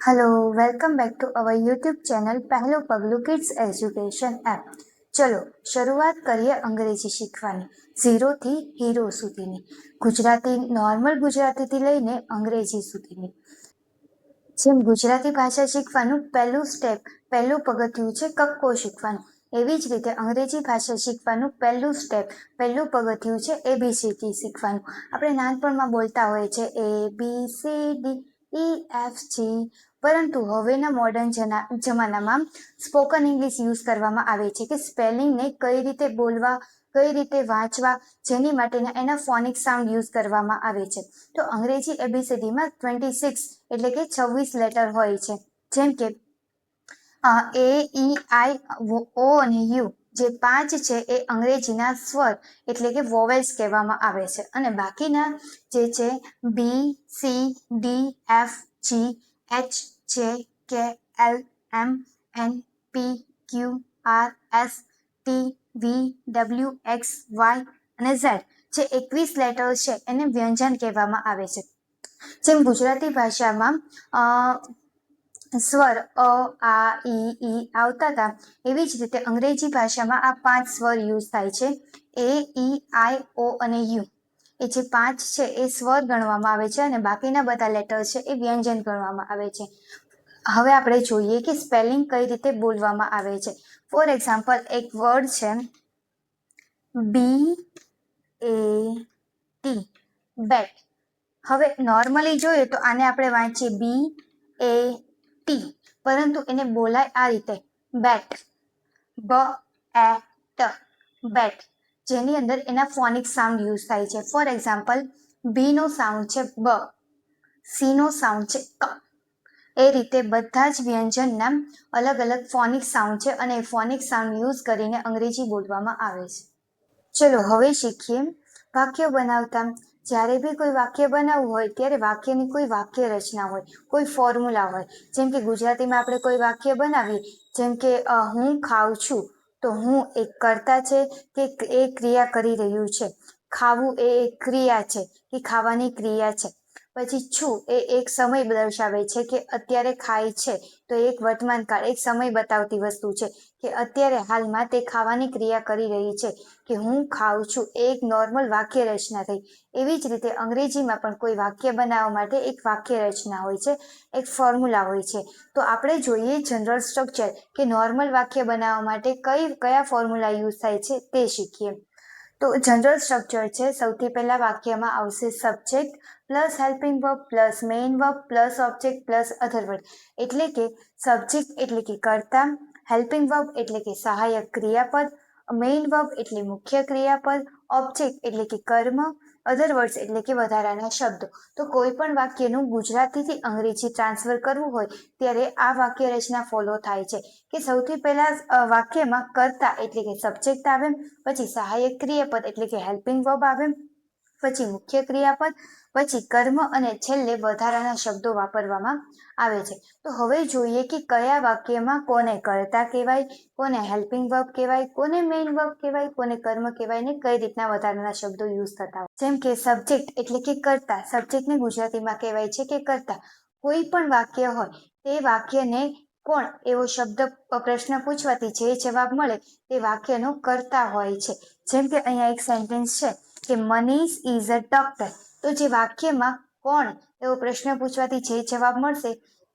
Hello welcome back to our YouTube channel Pahlu Paglu kids education app. ચલો શરૂઆત કરીએ અંગ્રેજી શીખવાની. ઝીરોથી હીરો સુધીની. ગુજરાતી નોર્મલ ગુજરાતીથી લઈને અંગ્રેજી સુધીની. જેમ ગુજરાતી ભાષા શીખવાનું પહેલું પગથિયું છે કક્કો શીખવાનું, એવી જ રીતે અંગ્રેજી ભાષા શીખવાનું પહેલું પગથિયું છે ABCD શીખવાનું. આપણે નાનપણમાં બોલતા હોઈએ છે ABCDEFG, પરંતુ હવેના મોડર્ન જમાનામાં સ્પોકન ઇંગ્લિશ યુઝ કરવામાં આવે છે કે સ્પેલિંગને કઈ રીતે બોલવા, કઈ રીતે વાંચવા, જેની માટેના એના ફોનિક સાઉન્ડ યુઝ કરવામાં આવે છે. તો અંગ્રેજી ABCDમાં 26 એટલે કે 26 લેટર હોય છે. જેમ કે A E I O અને U જે 5 છે એ અંગ્રેજીના સ્વર એટલે કે વોવેલ્સ કહેવામાં આવે છે, અને બાકીના જે છે BCDFGHKLMNPQRSTVWXY અને Z જે 21 લેટર છે એને વ્યંજન કહેવામાં આવે છે. જેમ ગુજરાતી ભાષામાં સ્વર અ આ ઈ આવતા હતા, એવી જ રીતે અંગ્રેજી ભાષામાં આ 5 સ્વર યુઝ થાય છે. AEIO અને U એ જે 5 છે એ સ્વર ગણવામાં આવે છે, અને બાકીના બધા લેટર છે એ વ્યંજન ગણવામાં આવે છે. હવે આપણે જોઈએ કે સ્પેલિંગ કઈ રીતે બોલવામાં આવે છે. ફોર એક્ઝામ્પલ, એક વર્ડ છે BAT, બેટ. હવે નોર્મલી જોઈએ તો આને આપણે વાંચીએ BAT, પરંતુ એને બોલાય આ રીતે બેટ, BAT, બેટ, જેની અંદર એના ફોનિક સાઉન્ડ યુઝ થાય છે. ફોર એક્ઝામ્પલ, B નો સાઉન્ડ છે બ, C નો સાઉન્ડ છે ક. એ રીતે બધા જ વ્યંજનના અલગ અલગ ફોનિક સાઉન્ડ છે, અને ફોનિક સાઉન્ડ યુઝ કરીને અંગ્રેજી બોલવામાં આવે છે. ચલો હવે શીખીએ વાક્ય બનાવતા. જ્યારે બી કોઈ વાક્ય બનાવવું હોય ત્યારે વાક્યની કોઈ વાક્ય રચના હોય, કોઈ ફોર્મ્યુલા હોય. જેમ કે ગુજરાતીમાં આપણે કોઈ વાક્ય બનાવીએ, જેમ કે હું ખાઉં છું, તો હું એક કર્તા છે કે એ ક્રિયા કરી રહ્યું છે. ખાવું એ એક ક્રિયા છે કે ખાવાની ક્રિયા છે. પછી છું એ એક સમય દર્શાવે છે કે અત્યારે ખાય છે, તો એક વર્તમાનકાળ, એક સમય બતાવતી વસ્તુ છે કે અત્યારે હાલમાં તે ખાવાની ક્રિયા કરી રહી છે. કે હું ખાઉં છું એ એક નોર્મલ વાક્ય રચના થઈ. એવી જ રીતે અંગ્રેજીમાં પણ કોઈ વાક્ય બનાવવા માટે એક વાક્ય રચના હોય છે, એક ફોર્મ્યુલા હોય છે. તો આપણે જોઈએ જનરલ સ્ટ્રક્ચર કે નોર્મલ વાક્ય બનાવવા માટે કયા ફોર્મ્યુલા યુઝ થાય છે તે શીખીએ. તો જનરલ સ્ટ્રક્ચર છે, સૌથી પહેલા વાક્યમાં આવશે subject plus helping verb plus main verb plus object plus અધર વર્ડ. એટલે કે સબ્જેક્ટ એટલે કે કર્તા, હેલ્પિંગ વર્બ એટલે કે સહાયક ક્રિયાપદ, મેઇન વર્બ એટલે મુખ્ય ક્રિયાપદ, ઓબ્જેક્ટ એટલે કે કર્મ, અધર વર્ડ્સ એટલે કે વધારાના શબ્દો. તો કોઈ પણ વાક્યનું ગુજરાતીથી અંગ્રેજી ટ્રાન્સફર કરવું હોય ત્યારે આ વાક્ય રચના ફોલો થાય છે કે સૌથી પહેલા વાક્યમાં કર્તા એટલે કે સબ્જેક્ટ આવે, પછી સહાયક ક્રિયાપદ એટલે કે હેલ્પિંગ વર્બ આવે, પછી મુખ્ય ક્રિયાપદ, પછી કર્મ, અને છેલ્લે વધારાના શબ્દો વાપરવામાં આવે છે. તો હવે જોઈએ કે કયા વાક્યમાં કોને કર્તા કહેવાય, કોને હેલ્પિંગ વર્બ કહેવાય, કોને મેઇન વર્બ કહેવાય, કોને કર્મ કહેવાય, ને કઈ રીતના વધારાના શબ્દો યુઝ થતા હોય. જેમ કે સબ્જેક્ટ એટલે કે કર્તા, સબ્જેક્ટને ગુજરાતીમાં કહેવાય છે કે કર્તા. કોઈ પણ વાક્ય હોય તે વાક્યને કોણ એવો શબ્દ પ્રશ્ન પૂછવાથી જે જવાબ મળે તે વાક્યનો કર્તા હોય છે. જેમ કે અહીંયા એક સેન્ટેન્સ છે કે મનીષ ઇઝ અ ડોક્ટર. તો જે વાક્યમાં કોણ એવો પ્રશ્ન પૂછવાથી જે જવાબ મળશે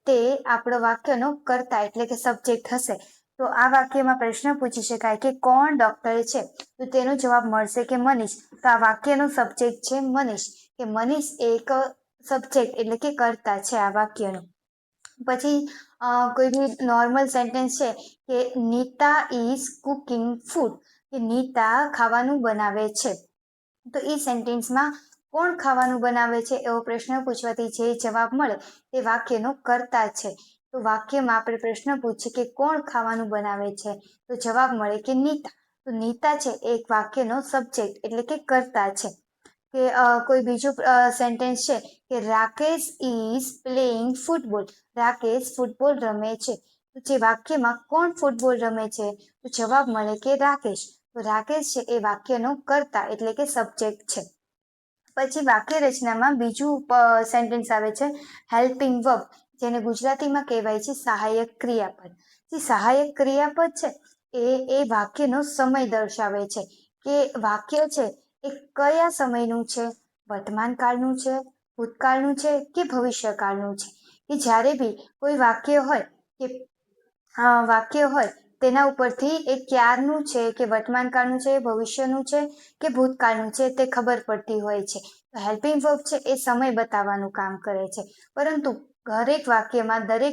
તે આપણો વાક્યનો કર્તા એટલે કે સબ્જેક્ટ હશે. તો આ વાક્યમાં પ્રશ્ન પૂછી શકાય કે કોણ ડોક્ટર છે, તો તેનો જવાબ મળશે કે મનીષ. તો આ વાક્યનો સબ્જેક્ટ છે મનીષ, કે મનીષ એક સબ્જેક્ટ એટલે કે કર્તા છે આ વાક્યનો. પછી કોઈ બી નોર્મલ સેન્ટેન્સ છે કે નીતા ઇઝ કુકિંગ ફૂડ, કે નીતા ખાવાનું બનાવે છે. તો એ સેન્ટેન્સમાં કોણ ખાવાનું બનાવે છે એવો પ્રશ્ન પૂછવાથી જે જવાબ મળે તે વાક્યનો કર્તા છે. તો વાક્યમાં આપણે પ્રશ્ન પૂછીએ કે કોણ ખાવાનું બનાવે છે, તો જવાબ મળે કે નીતા. તો નીતા છે એક વાક્યનો સબ્જેક્ટ એટલે કે કર્તા છે. કે કોઈ બીજું સેન્ટેન્સ છે કે Rakesh is playing football, Rakesh football રમે છે. તો જે વાક્યમાં કોણ ફૂટબોલ રમે છે, તો જવાબ મળે કે રાકેશ. તો રાકેશ છે એ વાક્યનો કર્તા એટલે કે સબ્જેક્ટ છે. પછી વાક્ય રચનામાં બીજું સેન્ટેન્સ આવે છે હેલ્પિંગ વર્બ. જેને ગુજરાતીમાં કહેવાય છે સહાયક ક્રિયાપદ. જે સહાયક ક્રિયાપદ છે એ વાક્યનો સમય દર્શાવે છે કે વાક્ય છે એ કયા સમયનું છે, વર્તમાન કાળનું છે, ભૂતકાળનું છે કે ભવિષ્યકાળનું છે. કે જ્યારે બી કોઈ વાક્ય હોય તેના ઉપરથી એ ક્યારનું છે કે વર્તમાન કાળનું છે, ભવિષ્યનું છે કે ભૂતકાળનું છે તે ખબર પડતી હોય છે. હેલ્પિંગ વર્બ છે એ સમય બતાવવાનું કામ કરે છે, પરંતુ દરેક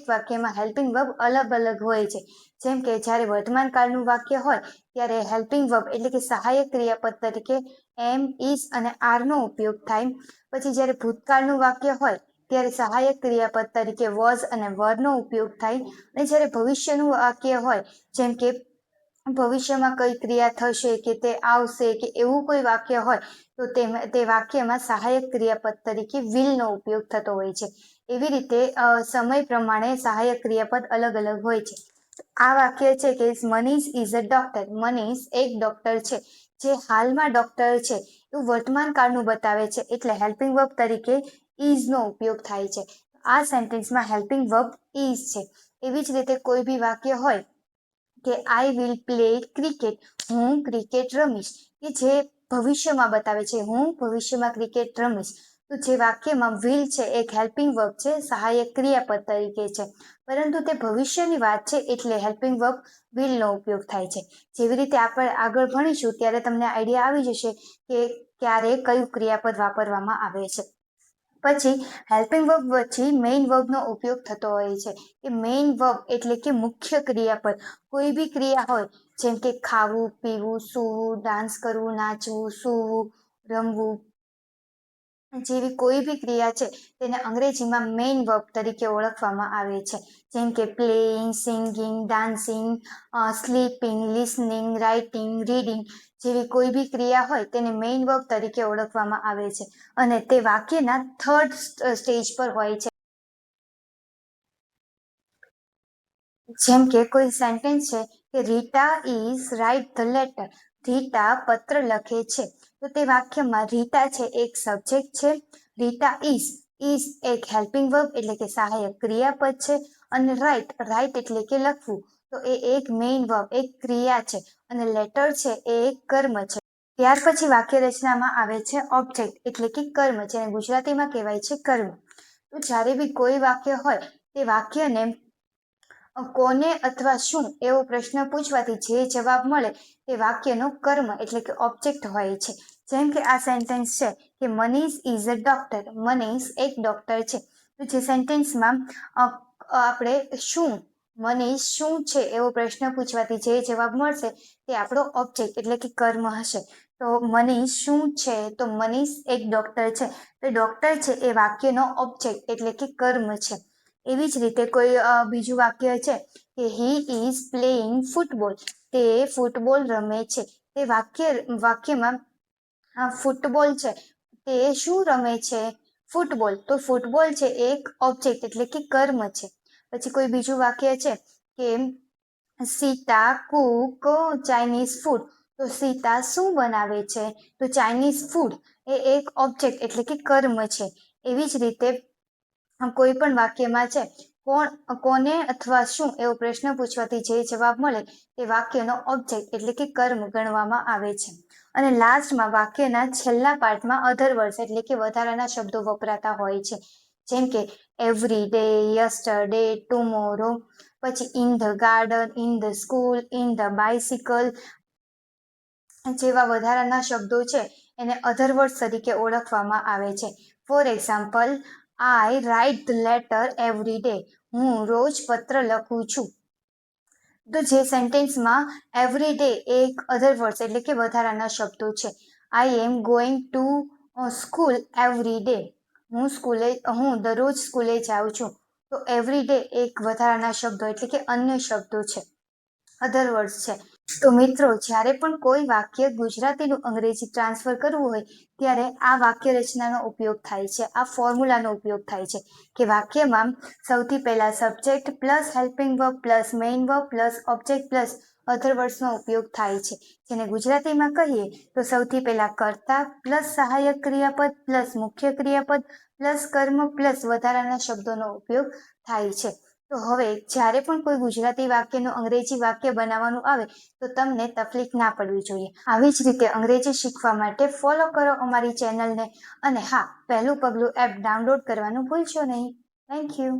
વાક્યમાં હેલ્પિંગ વર્બ અલગ અલગ હોય છે. જેમ કે જ્યારે વર્તમાન કાળનું વાક્ય હોય ત્યારે હેલ્પિંગ વર્બ એટલે કે સહાયક ક્રિયાપદ તરીકે એમ, ઇઝ અને આરનો ઉપયોગ થાય. પછી જ્યારે ભૂતકાળનું વાક્ય હોય ત્યારે સહાયક ક્રિયાપદ તરીકે વોઝ અને વરનો ઉપયોગ થાય. અને જ્યારે ભવિષ્યનું વાક્ય હોય, જેમ કે ભવિષ્યમાં કઈ ક્રિયા થશે કે તે આવશે કે એવું કોઈ વાક્ય હોય તો તે વાક્યમાં સહાયક ક્રિયાપદ તરીકે વિલનો ઉપયોગ થતો હોય છે. એવી રીતે સમય પ્રમાણે સહાયક ક્રિયાપદ અલગ અલગ હોય છે. આ વાક્ય છે કે Manish is a doctor. Manish એક ડોક્ટર છે, જે હાલમાં ડોક્ટર છે એવું વર્તમાન કાળનું બતાવે છે, એટલે હેલ્પિંગ વર્બ તરીકે ઇઝનો ઉપયોગ થાય છે. આ સેન્ટેન્સમાં હેલ્પિંગ વર્બ ઇઝ છે. એવી જ રીતે કોઈ બી વાક્ય હોય કે આઈ વિલ પ્લે ક્રિકેટ, હું ક્રિકેટ રમીશ, કે જે ભવિષ્યમાં બતાવે છે હું ભવિષ્યમાં ક્રિકેટ રમીશ. તો જે વાક્યમાં વિલ છે એક હેલ્પિંગ વર્બ છે, સહાયક ક્રિયાપદ તરીકે છે, પરંતુ તે ભવિષ્યની વાત છે એટલે હેલ્પિંગ વર્બ વિલનો ઉપયોગ થાય છે. જેવી રીતે આપણે આગળ ભણીશું ત્યારે તમને આઈડિયા આવી જશે કે ક્યારે કયું ક્રિયાપદ વાપરવામાં આવે છે. પછી હેલ્પિંગ વર્બ પછી મેઇન વર્બનો ઉપયોગ થતો હોય છે. કે મેઇન વર્બ એટલે કે મુખ્ય ક્રિયાપદ. કોઈ બી ક્રિયા હોય, જેમ કે ખાવું, પીવું, સૂવું, ડાન્સ કરવું, નાચવું, સૂવું, રમવું જેવી કોઈ બી ક્રિયા છે તેને અંગ્રેજીમાં મેઇન વર્બ તરીકે ઓળખવામાં આવે છે. જેમ કે playing, singing, dancing, sleeping, listening, writing, reading જેવી કોઈ બી ક્રિયા હોય તેને મેઇન વર્બ તરીકે ઓળખવામાં આવે છે અને તે વાક્યના થર્ડ સ્ટેજ પર હોય છે. જેમ કે કોઈ સેન્ટેન્સ છે કે Rita is write the letter. Rita પત્ર લખે છે. તો તે વાક્યમાં રીટા છે એક સબ્જેક્ટ છે, રીટા ઇઝ એક હેલ્પિંગ વર્બ એટલે કે સહાયક ક્રિયાપદ છે, અને રાઇટ એટલે કે લખવું તો એ એક મેઇન વર્બ એક ક્રિયા છે, અને લેટર છે એ એક કર્મ છે. ત્યાર પછી વાક્ય રચનામાં આવે છે ઓબ્જેક્ટ એટલે કે કર્મ, જેને ગુજરાતીમાં કહેવાય છે કર્મ. તો જ્યારે બી કોઈ વાક્ય હોય તે વાક્યને કોને અથવા શું એવો પ્રશ્ન પૂછવાથી જે જવાબ મળે તે વાક્યનો કર્મ એટલે કે ઓબ્જેક્ટ હોય છે. જેમ કે આ સેન્ટેન્સ છે કે Manish is a doctor. Manish એક ડોક્ટર છે. તો જે સેન્ટેન્સમાં આપણે મનીષ શું છે એવો પ્રશ્ન પૂછવાથી જે જવાબ મળશે તે આપણો ઓબ્જેક્ટ એટલે કે કર્મ હશે. તો મનીષ શું છે? તો મનીષ એક ડોક્ટર છે. તો ડોક્ટર છે એ વાક્યનો ઓબ્જેક્ટ એટલે કે કર્મ છે. એવી જ રીતે કોઈ બીજું વાક્ય છે કે હી ઇઝ પ્લેઇંગ ફૂટબોલ. તે ફૂટબોલ રમે છે. તે વાક્યમાં ફૂટબોલ છે તે શું રમે છે? ફૂટબોલ. તો ફૂટબોલ છે એક ઓબ્જેક્ટ એટલે કે કર્મ છે. પછી કોઈ બીજું વાક્ય છે કે સીતા કુક ચાઇનીઝ ફૂડ. તો સીતા શું બનાવે છે? તો ચાઇનીઝ ફૂડ એ એક ઓબ્જેક્ટ એટલે કે કર્મ છે. એવી જ રીતે કોઈ પણ વાક્યમાં છે કોને અથવા શું એવો પ્રશ્ન પૂછવાથી જે જવાબ મળે તે વાક્યનો ઓબ્જેક્ટ એટલે કે કર્મ ગણવામાં આવે છે. અને લાસ્ટમાં વાક્યના છેલ્લા પાર્ટમાં અધર વર્ડ્સ એટલે કે વધારાના શબ્દો વપરાતા હોય છે. જેમ કે એવરી ડે, યસ્ટરડે, ટુમોરો, પછી in the garden, in the school, in the bicycle જેવા વધારાના શબ્દો છે એને અધર વર્ડ્સ તરીકે ઓળખવામાં આવે છે. For example, I write the letter every day. હું રોજ પત્ર લખું છું. તો જે સેન્ટેન્સમાં એવરી ડે એક અધર વર્ડ્સ એટલે કે વધારાના શબ્દો છે. I am going to school every day. હું દરરોજ સ્કૂલે જાઉં છું. તો એવરી ડે એક વધારાના શબ્દો એટલે કે અન્ય શબ્દો છે, અધર વર્ડ્સ છે. તો મિત્રો, જ્યારે પણ કોઈ વાક્ય ગુજરાતીનું અંગ્રેજી ટ્રાન્સફર કરવું હોય ત્યારે આ વાક્ય રચનાનો ઉપયોગ થાય છે, આ ફોર્મ્યુલાનો ઉપયોગ થાય છે કે વાક્યમાં સૌથી પહેલા subject plus helping verb plus main verb plus object plus other વર્ડ્સનો ઉપયોગ થાય છે. જેને ગુજરાતીમાં કહીએ તો સૌથી પહેલા કર્તા પ્લસ સહાયક ક્રિયાપદ પ્લસ મુખ્ય ક્રિયાપદ પ્લસ કર્મ પ્લસ વધારાના શબ્દોનો ઉપયોગ થાય છે. તો હવે જ્યારે પણ કોઈ ગુજરાતી વાક્યનું અંગ્રેજી વાક્ય બનાવવાનું આવે તો તમને તકલીફ ના પડવી જોઈએ. આવી જ રીતે અંગ્રેજી શીખવા માટે ફોલો કરો અમારી ચેનલને અને હા, પહેલું પગલું એપ ડાઉનલોડ કરવાનું ભૂલશો નહીં. Thank you.